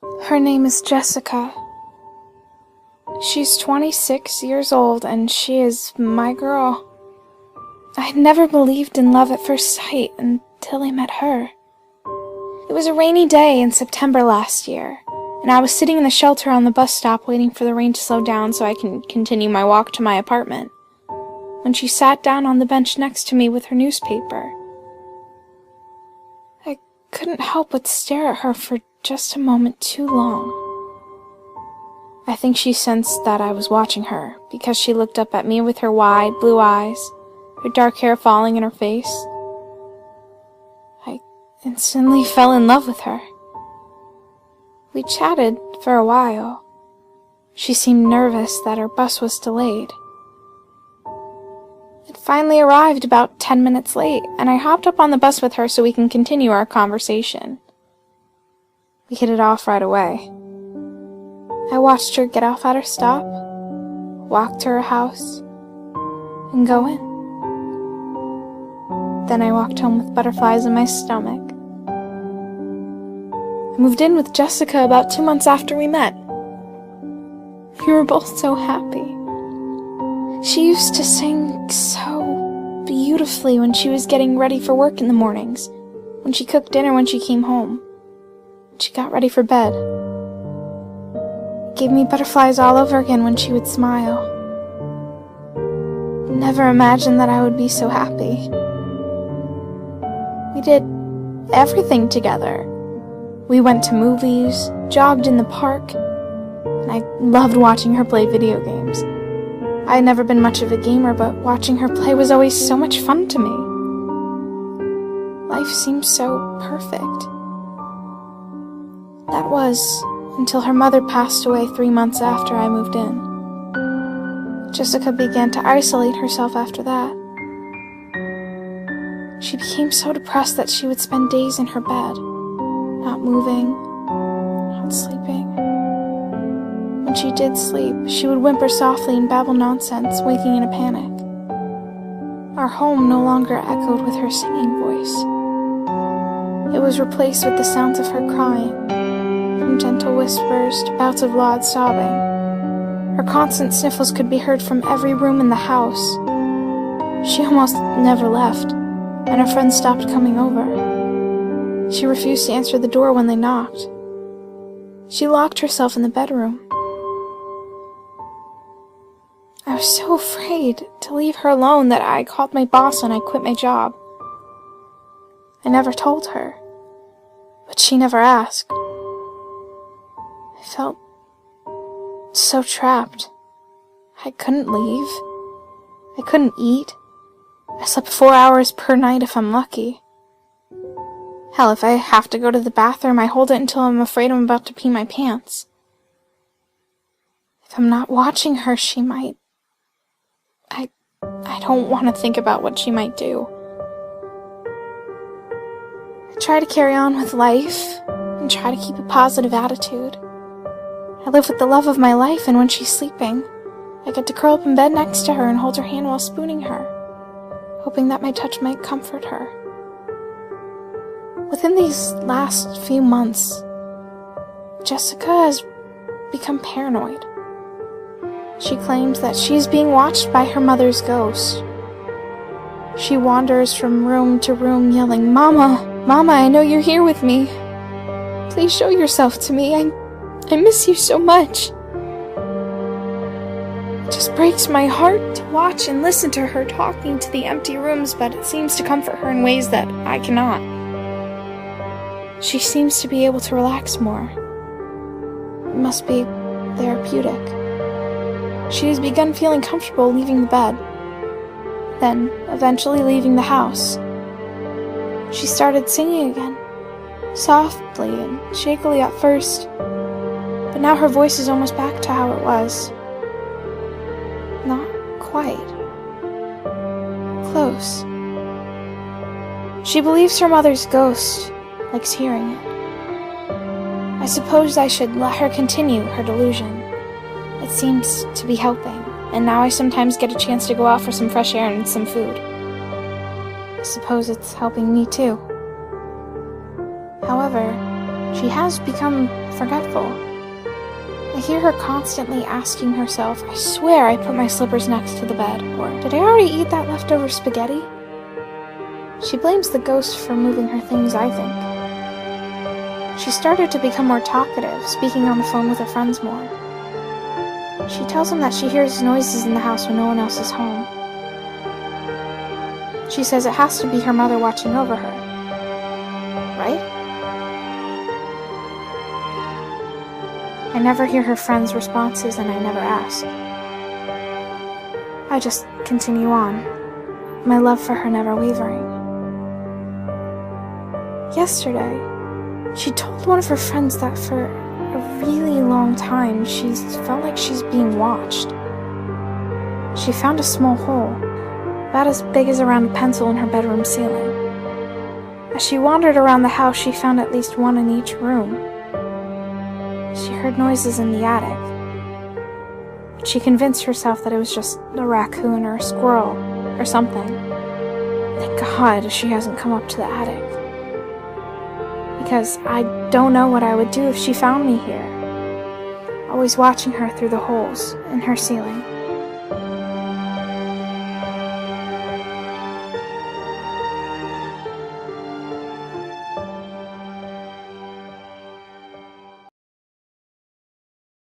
Her name is Jessica. She's 26 years old and she is my girl. I'd never believed in love at first sight until I met her. It was a rainy day in September last year, and I was sitting in the shelter on the bus stop waiting for the rain to slow down so I can continue my walk to my apartment, when she sat down on the bench next to me with her newspaper. I couldn't help but stare at her for just a moment too long. I think she sensed that I was watching her, because she looked up at me with her wide blue eyes, her dark hair falling in her face. I instantly fell in love with her. We chatted for a while. She seemed nervous that her bus was delayed. It finally arrived about 10 minutes late, and I hopped up on the bus with her so we can continue our conversation. We hit it off right away. I watched her get off at her stop, walk to her house, and go in. Then I walked home with butterflies in my stomach. I moved in with Jessica about 2 months after we met. We were both so happy. She used to sing so beautifully when she was getting ready for work in the mornings, when she cooked dinner when she came home. She got ready for bed. It gave me butterflies all over again when she would smile. Never imagined that I would be so happy. We did everything together. We went to movies, jogged in the park, and I loved watching her play video games. I had never been much of a gamer, but watching her play was always so much fun to me. Life seemed so perfect. That was until her mother passed away 3 months after I moved in. Jessica began to isolate herself after that. She became so depressed that she would spend days in her bed, not moving, not sleeping. When she did sleep, she would whimper softly and babble nonsense, waking in a panic. Our home no longer echoed with her singing voice. It was replaced with the sounds of her crying, from gentle whispers to bouts of loud sobbing. Her constant sniffles could be heard from every room in the house. She almost never left, and her friends stopped coming over. She refused to answer the door when they knocked. She locked herself in the bedroom. I was so afraid to leave her alone that I called my boss and I quit my job. I never told her, but she never asked. I felt so trapped. I couldn't leave. I couldn't eat. I slept 4 hours per night if I'm lucky. Hell, if I have to go to the bathroom, I hold it until I'm afraid I'm about to pee my pants. If I'm not watching her, she might... I don't want to think about what she might do. I try to carry on with life and try to keep a positive attitude. I live with the love of my life, and when she's sleeping, I get to curl up in bed next to her and hold her hand while spooning her, hoping that my touch might comfort her. Within these last few months, Jessica has become paranoid. She claims that she is being watched by her mother's ghost. She wanders from room to room yelling, "Mama, Mama, I know you're here with me. Please show yourself to me. I miss you so much." It just breaks my heart to watch and listen to her talking to the empty rooms, but it seems to comfort her in ways that I cannot. She seems to be able to relax more. It must be therapeutic. She has begun feeling comfortable leaving the bed, then eventually leaving the house. She started singing again, softly and shakily at first, but now her voice is almost back to how it was. Not quite. Close. She believes her mother's ghost likes hearing it. I suppose I should let her continue her delusion. It seems to be helping, and now I sometimes get a chance to go out for some fresh air and some food. I suppose it's helping me too. However, She has become forgetful. I hear her constantly asking herself, I swear I put my slippers next to the bed, or did I already eat that leftover spaghetti? She blames the ghost for moving her things, I think. She started to become more talkative, speaking on the phone with her friends more. She tells them that she hears noises in the house when no one else is home. She says it has to be her mother watching over her. Right? I never hear her friends' responses, and I never ask. I just continue on, my love for her never wavering. Yesterday, she told one of her friends that for a really long time she's felt like she's being watched. She found a small hole, about as big as around a pencil in her bedroom ceiling. As she wandered around the house, she found at least one in each room. She heard noises in the attic, but she convinced herself that it was just a raccoon or a squirrel or something. Thank God she hasn't come up to the attic, because I don't know what I would do if she found me here, always watching her through the holes in her ceiling.